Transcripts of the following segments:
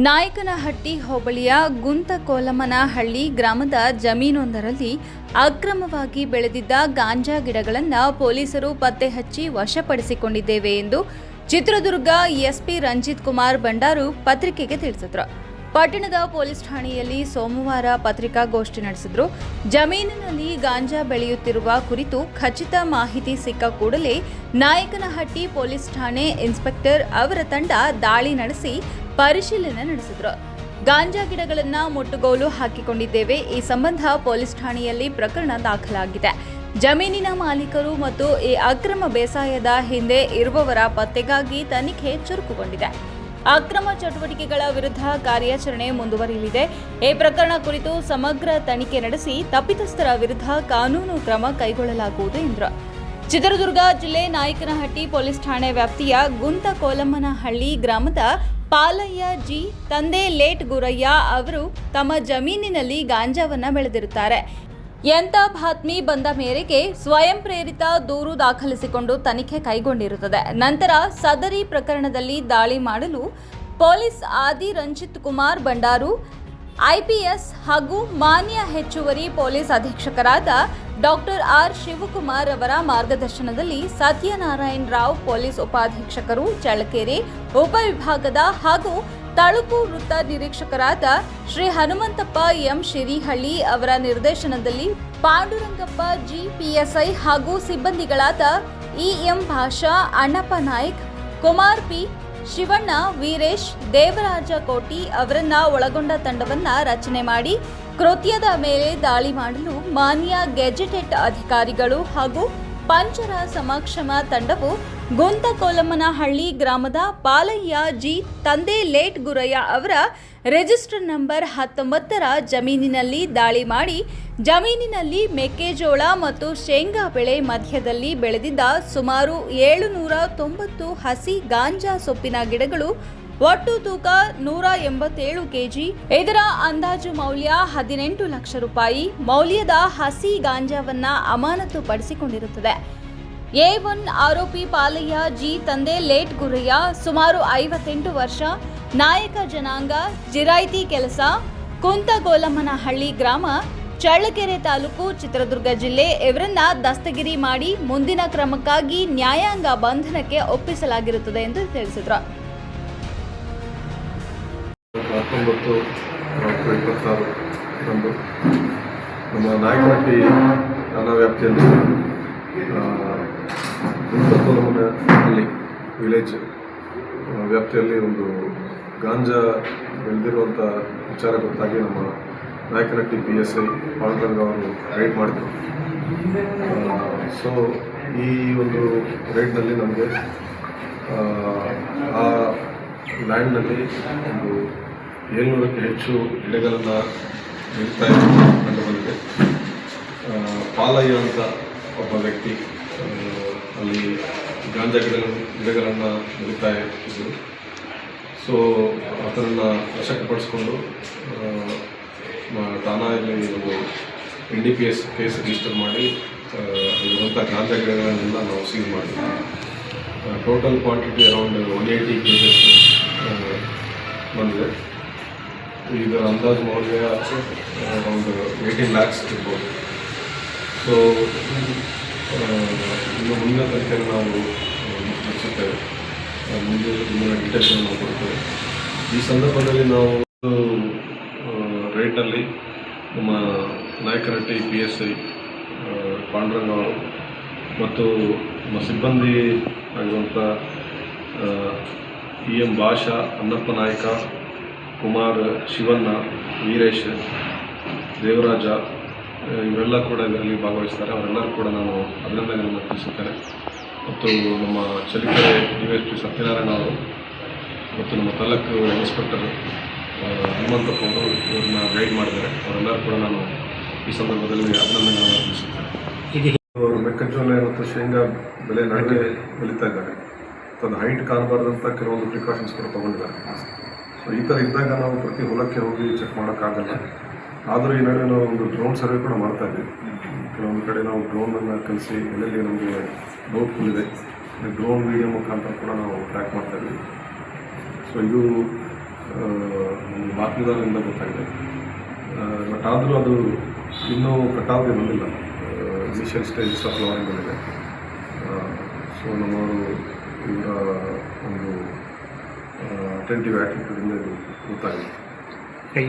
ನಾಯಕನಹಟ್ಟಿ ಹೋಬಳಿಯ ಗುಂತಕೋಲಮ್ಮನಹಳ್ಳಿ ಗ್ರಾಮದ ಜಮೀನೊಂದರಲ್ಲಿ ಅಕ್ರಮವಾಗಿ ಬೆಳೆದಿದ್ದ ಗಾಂಜಾ ಗಿಡಗಳನ್ನು ಪೊಲೀಸರು ಪತ್ತೆ ಹಚ್ಚಿ ವಶಪಡಿಸಿಕೊಂಡಿದ್ದೇವೆ ಎಂದು ಚಿತ್ರದುರ್ಗ ಎಸ್ಪಿ ರಂಜಿತ್ ಕುಮಾರ್ ಬಂಡಾರು ಪತ್ರಿಕೆಗೆ ತಿಳಿಸಿದರು. ಪಟ್ಟಣದ ಪೊಲೀಸ್ ಠಾಣೆಯಲ್ಲಿ ಸೋಮವಾರ ಪತ್ರಿಕಾಗೋಷ್ಠಿ ನಡೆಸಿದರು. ಜಮೀನಿನಲ್ಲಿ ಗಾಂಜಾ ಬೆಳೆಯುತ್ತಿರುವ ಕುರಿತು ಖಚಿತ ಮಾಹಿತಿ ಸಿಕ್ಕ ಕೂಡಲೇ ನಾಯಕನಹಟ್ಟಿ ಪೊಲೀಸ್ ಠಾಣೆ ಇನ್ಸ್ಪೆಕ್ಟರ್ ಅವರ ತಂಡ ದಾಳಿ ನಡೆಸಿ ಪರಿಶೀಲನೆ ನಡೆಸಿದರು. ಗಾಂಜಾ ಗಿಡಗಳನ್ನು ಮುಟ್ಟುಗೋಲು ಹಾಕಿಕೊಂಡಿದ್ದೇವೆ. ಈ ಸಂಬಂಧ ಪೊಲೀಸ್ ಠಾಣೆಯಲ್ಲಿ ಪ್ರಕರಣ ದಾಖಲಾಗಿದೆ. ಜಮೀನಿನ ಮಾಲೀಕರು ಮತ್ತು ಈ ಅಕ್ರಮ ಬೇಸಾಯದ ಹಿಂದೆ ಇರುವವರ ಪತ್ತೆಗಾಗಿ ತನಿಖೆ ಚುರುಕುಗೊಂಡಿದೆ. ಅಕ್ರಮ ಚಟುವಟಿಕೆಗಳ ವಿರುದ್ಧ ಕಾರ್ಯಾಚರಣೆ ಮುಂದುವರಿಯಲಿದೆ. ಈ ಪ್ರಕರಣ ಕುರಿತು ಸಮಗ್ರ ತನಿಖೆ ನಡೆಸಿ ತಪ್ಪಿತಸ್ಥರ ವಿರುದ್ಧ ಕಾನೂನು ಕ್ರಮ ಕೈಗೊಳ್ಳಲಾಗುವುದು ಎಂದರು. ಚಿತ್ರದುರ್ಗ ಜಿಲ್ಲೆ ನಾಯಕನಹಟ್ಟಿ ಪೊಲೀಸ್ ಠಾಣೆ ವ್ಯಾಪ್ತಿಯ ಗುಂತಕೋಲಮ್ಮನಹಳ್ಳಿ ಗ್ರಾಮದ ಪಾಲಯ್ಯ ಜಿ ತಂದೆ ಲೇಟ್ ಗುರಯ್ಯ ಅವರು ತಮ್ಮ ಜಮೀನಿನಲ್ಲಿ ಗಾಂಜಾವನ್ನ ಬೆಳೆದಿರುತ್ತಾರೆ. ಎಂಥ ಬಾತ್ಮಿ ಬಂದ ಮೇರೆಗೆ ಸ್ವಯಂ ಪ್ರೇರಿತ ದೂರು ದಾಖಲಿಸಿಕೊಂಡು ತನಿಖೆ ಕೈಗೊಂಡಿರುತ್ತದೆ. ನಂತರ ಸದರಿ ಪ್ರಕರಣದಲ್ಲಿ ದಾಳಿ ಮಾಡಲು ಪೊಲೀಸ್ ಆದಿ ರಂಜಿತ್ ಕುಮಾರ್ ಬಂಡಾರು ಐಪಿಎಸ್ ಹಾಗೂ ಮಾನ್ಯ ಹೆಚ್ಚುವರಿ ಪೊಲೀಸ್ ಅಧೀಕ್ಷಕರಾದ ಡಾಕ್ಟರ್ ಆರ್ ಶಿವಕುಮಾರ್ ಅವರ ಮಾರ್ಗದರ್ಶನದಲ್ಲಿ ಸತ್ಯನಾರಾಯಣ ರಾವ್ ಪೊಲೀಸ್ ಉಪಾಧೀಕ್ಷಕರು ಚಳ್ಳಕೆರೆ ಉಪವಿಭಾಗದ ಹಾಗೂ ತಳುಕು ವೃತ್ತ ನಿರೀಕ್ಷಕರಾದ ಶ್ರೀ ಹನುಮಂತಪ್ಪ ಎಂ ಶಿರಿಹಳ್ಳಿ ಅವರ ನಿರ್ದೇಶನದಲ್ಲಿ ಪಾಂಡುರಂಗಪ್ಪ ಜಿ ಪಿಎಸ್ಐ ಹಾಗೂ ಸಿಬ್ಬಂದಿಗಳಾದ ಇಎಂ ಭಾಷಾ, ಅಣ್ಣಪ್ಪ ನಾಯ್ಕ್, ಕುಮಾರ್ ಪಿ, ಶಿವಣ್ಣ, ವೀರೇಶ್, ದೇವರಾಜ ಕೋಟಿ ಅವರನ್ನ ಒಳಗೊಂಡ ತಂಡವನ್ನ ರಚನೆ ಮಾಡಿ ಕೃತ್ಯದ ಮೇಲೆ ದಾಳಿ ಮಾಡಲು ಮಾನ್ಯ ಗೆಜೆಟೆಡ್ ಅಧಿಕಾರಿಗಳು ಹಾಗೂ ಪಂಚರ ಸಮಕ್ಷಮ ತಂಡವು ಗುಂತಕೋಲಮ್ಮನಹಳ್ಳಿ ಗ್ರಾಮದ ಪಾಲಯ್ಯ ಜಿ ತಂದೆ ಲೇಟ್ ಗುರಯ್ಯ ಅವರ ರಿಜಿಸ್ಟರ್ ನಂಬರ್ 19ರ ಜಮೀನಿನಲ್ಲಿ ದಾಳಿ ಮಾಡಿ ಜಮೀನಿನಲ್ಲಿ ಮೆಕ್ಕೆಜೋಳ ಮತ್ತು ಶೇಂಗಾ ಬೆಳೆ ಮಧ್ಯದಲ್ಲಿ ಬೆಳೆದಿದ್ದ ಸುಮಾರು 790 ಹಸಿ ಗಾಂಜಾ ಸೊಪ್ಪಿನ ಗಿಡಗಳು, ಒಟ್ಟು ತೂಕ 187 ಕೆಜಿ, ಇದರ ಅಂದಾಜು ಮೌಲ್ಯ 18 ಲಕ್ಷ ರೂಪಾಯಿ ಮೌಲ್ಯದ ಹಸಿ ಗಾಂಜಾವನ್ನ ಅಮಾನತು ಪಡಿಸಿಕೊಂಡಿರುತ್ತದೆ. A1 ಆರೋಪಿ ಪಾಲಯ್ಯ ಜಿ ತಂದೆ ಲೇಟ್ ಗುರಯ್ಯ, ಸುಮಾರು 58 ವರ್ಷ, ನಾಯಕ ಜನಾಂಗ, ಜಿರಾಯ್ತಿ ಕೆಲಸ, ಗುಂತಕೋಲಮ್ಮನಹಳ್ಳಿ ಗ್ರಾಮ, ಚಳ್ಳಕೆರೆ ತಾಲೂಕು, ಚಿತ್ರದುರ್ಗ ಜಿಲ್ಲೆ ಇವರನ್ನ ದಸ್ತಗಿರಿ ಮಾಡಿ ಮುಂದಿನ ಕ್ರಮಕ್ಕಾಗಿ ನ್ಯಾಯಾಂಗ ಬಂಧನಕ್ಕೆ ಒಪ್ಪಿಸಲಾಗಿರುತ್ತದೆ ಎಂದು ತಿಳಿಸಿದರು. 19/26 ರಂದು ನಮ್ಮ ನಾಯಕನಹಟ್ಟಿ ಠಾಣಾ ವ್ಯಾಪ್ತಿಯಲ್ಲಿ ಗುಂತಕೋಲಮ್ಮನಹಳ್ಳಿ ವಿಲೇಜ್ ವ್ಯಾಪ್ತಿಯಲ್ಲಿ ಒಂದು ಗಾಂಜಾ ಬೆಳೆದಿರುವಂಥ ವಿಚಾರ ಗೊತ್ತಾಗಿ ನಮ್ಮ ನಾಯಕನಹಟ್ಟಿ PSI ಪಾಂಡುರಂಗ ಅವರು ರೈಡ್ ಮಾಡಿದರು. ಸೊ ಈ ಒಂದು ರೈಡ್ನಲ್ಲಿ ನಮಗೆ ಆ ಲ್ಯಾಂಡ್ನಲ್ಲಿ ಒಂದು 700ಕ್ಕೂ ಹೆಚ್ಚು ಗಿಡಗಳನ್ನು ಬೆಳೀತಾ ಕಂಡು ಬಂದಿದೆ. ಪಾಲಯ್ಯ ಅಂತ ಒಬ್ಬ ವ್ಯಕ್ತಿ ಅಲ್ಲಿ ಗಾಂಜಾ ಗಿಡಗಳನ್ನು ಬೆಳೀತಾ ಇದ್ದರು. ಸೊ ಅದನ್ನು ವಶಪಡಿಸ್ಕೊಂಡು ಠಾಣೆಯಲ್ಲಿ ನಾವು NDPS ಕೇಸ್ ರಿಜಿಸ್ಟರ್ ಮಾಡಿ ಇರುವಂಥ ಗಾಂಜಾ ಗಿಡಗಳನ್ನೆಲ್ಲ ನಾವು ಸೀಲ್ ಮಾಡಿದ್ವಿ. ಟೋಟಲ್ ಕ್ವಾಂಟಿಟಿ ಅರೌಂಡ್ 180 kg ಬಂದಿದೆ. ಇದರ ಅಂದಾಜು ಮೌಲ್ಯ ಅರೌಂಡ್ 18 lakhs ಇರ್ಬೋದು. ಸೊ ಇನ್ನು ಮುಂದಿನ ತನಿಖೆಯನ್ನು ನಾವು ನಡೆಸುತ್ತೇವೆ. ಮುಂದಿನ ಡೀಟೇಲ್ಸನ್ನು ನಾವು ಕೊಡ್ತೇವೆ. ಈ ಸಂದರ್ಭದಲ್ಲಿ ನಾವು ರೈಡ್ನಲ್ಲಿ ನಮ್ಮ ನಾಯಕನಹಟ್ಟಿ PSI ಪಾಂಡುರಂಗ ಅವರು ಮತ್ತು ನಮ್ಮ ಸಿಬ್ಬಂದಿ ಆಗಿರುವಂಥ EM ಭಾಷಾ, ಅಣ್ಣಪ್ಪ ನಾಯ್ಕ, ಕುಮಾರ್, ಶಿವಣ್ಣ, ವೀರೇಶ್, ದೇವರಾಜ ಇವರೆಲ್ಲ ಕೂಡ ಇದರಲ್ಲಿ ಭಾಗವಹಿಸ್ತಾರೆ. ಅವರೆಲ್ಲರೂ ಕೂಡ ನಾನು ಅಭಿನಂದನೆಗಳನ್ನು ತಿಳಿಸುತ್ತೇನೆ. ಮತ್ತು ನಮ್ಮ ಚಳ್ಳಕೆರೆ DSP ಸತ್ಯನಾರಾಯಣ ಅವರು ಮತ್ತು ನಮ್ಮ ತಾಲೂಕು ಇನ್ಸ್ಪೆಕ್ಟರ್ ಹನುಮಂತಪ್ಪ ಅವರು ಇವ್ರನ್ನ ಗೈಡ್ ಮಾಡಿದ್ದಾರೆ. ಅವರೆಲ್ಲರೂ ಕೂಡ ನಾನು ಈ ಸಂದರ್ಭದಲ್ಲಿ ಅಭಿನಂದನೆಗಳನ್ನು ತಿಳಿಸುತ್ತೇನೆ. ಮೆಕ್ಕೆಜೋಳ ಮತ್ತು ಶೇಂಗಾ ಬೆಳೆ ನಡುವೆ ಬೆಳೀತಾ ಇದ್ದಾರೆ. ಅದು ಹೈಟ್ ಕಾಣಬಾರ್ದಂಥ ಕೆಲವೊಂದು ಪ್ರಿಕಾಷನ್ಸ್ ಕೂಡ ತೊಗೊಂಡಿದ್ದಾರೆ. ಸೊ ಈ ಥರ ಇದ್ದಾಗ ನಾವು ಪ್ರತಿ ಹೊಲಕ್ಕೆ ಹೋಗಿ ಚೆಕ್ ಮಾಡೋಕ್ಕಾಗಲ್ಲ. ಆದರೂ ಈ ನಡುವೆ ನಾವು ಒಂದು ಡ್ರೋನ್ ಸರ್ವೆ ಕೂಡ ಮಾಡ್ತಾಯಿದ್ವಿ. ಕೆಲವೊಂದು ಕಡೆ ನಾವು ಡ್ರೋನನ್ನು ಕಲಿಸಿ ಎಲ್ಲೆಲ್ಲಿ ನಮಗೆ ಡೌಟ್ಫುಲ್ ಇದೆ ಡ್ರೋನ್ ವೀಡಿಯೋ ಮುಖಾಂತರ ಕೂಡ ನಾವು ಟ್ರ್ಯಾಕ್ ಮಾಡ್ತಾಯಿದ್ವಿ. ಸೊ ಇದು ಬಾತ್ಮೀದಾರರಿಂದ ಗೊತ್ತಾಗಿದೆ. ಬಟ್ ಆದರೂ ಅದು ಇನ್ನೂ ಕಟಾವ್ಗೆ ಬಂದಿಲ್ಲ. ಇನಿಷಿಯಲ್ ಸ್ಟೇಜಸ್ ಆಫ್ ಫ್ಲವರಿಂಗ್ ಬಂದಿದೆ. ಸೊ ನಮ್ಮವರು ಇವರ ಒಂದು ಅಟೆಂಟಿವ್ ಆ್ಯಟಿಟ್ಯೂಡಿಂದ ಇದು ಗೊತ್ತಾಗಿದೆ.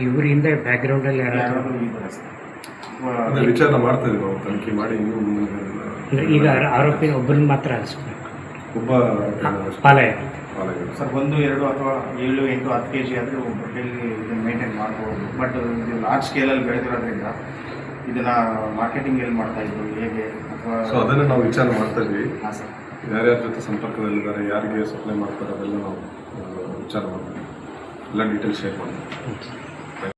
ಇವರಿಂದ ಬ್ಯಾಕ್ಗ್ರೌಂಡಲ್ಲಿ ಅದೇ ವಿಚಾರ ಮಾಡ್ತಾ ಇದ್ದೀವಿ ನಾವು, ತನಿಖೆ ಮಾಡಿ ಇನ್ನೂ ಮುಂದಿನ ಈಗ ಆರೋಪಿ ಒಬ್ಬರನ್ನ ಮಾತ್ರ ಒಬ್ಬ ಪಾಲಯ ಸರ್ 1, 2 ಅಥವಾ 7, 8, 10 kg ಆದರೆ ಹೋಟೆಲ್ಗೆ ಇದನ್ನು ಮೇಂಟೈನ್ ಮಾಡ್ಬೋದು. ಬಟ್ ಇದು ಲಾರ್ಜ್ ಸ್ಕೇಲಲ್ಲಿ ಬೆಳೆದಿರೋದ್ರಿಂದ ಇದನ್ನು ಮಾರ್ಕೆಟಿಂಗ್ ಎಲ್ಲಿ ಮಾಡ್ತಾಯಿದ್ರು, ಹೇಗೆ ಅಥವಾ ಸೊ ಅದನ್ನು ನಾವು ವಿಚಾರ ಮಾಡ್ತಾ ಇದ್ವಿ. ಹಾಂ ಸರ್. ಯಾರ್ಯಾರ ಜೊತೆ ಸಂಪರ್ಕದಲ್ಲಿದ್ದಾರೆ, ಯಾರಿಗೆ ಸಪ್ಲೈ ಮಾಡ್ತಾರೆ, ಅದೆಲ್ಲ ನಾವು ವಿಚಾರ ಮಾಡ್ತೀವಿ. ಎಲ್ಲ ಡೀಟೇಲ್ಸ್ ಶೇರ್ ಮಾಡ್ತೀವಿ.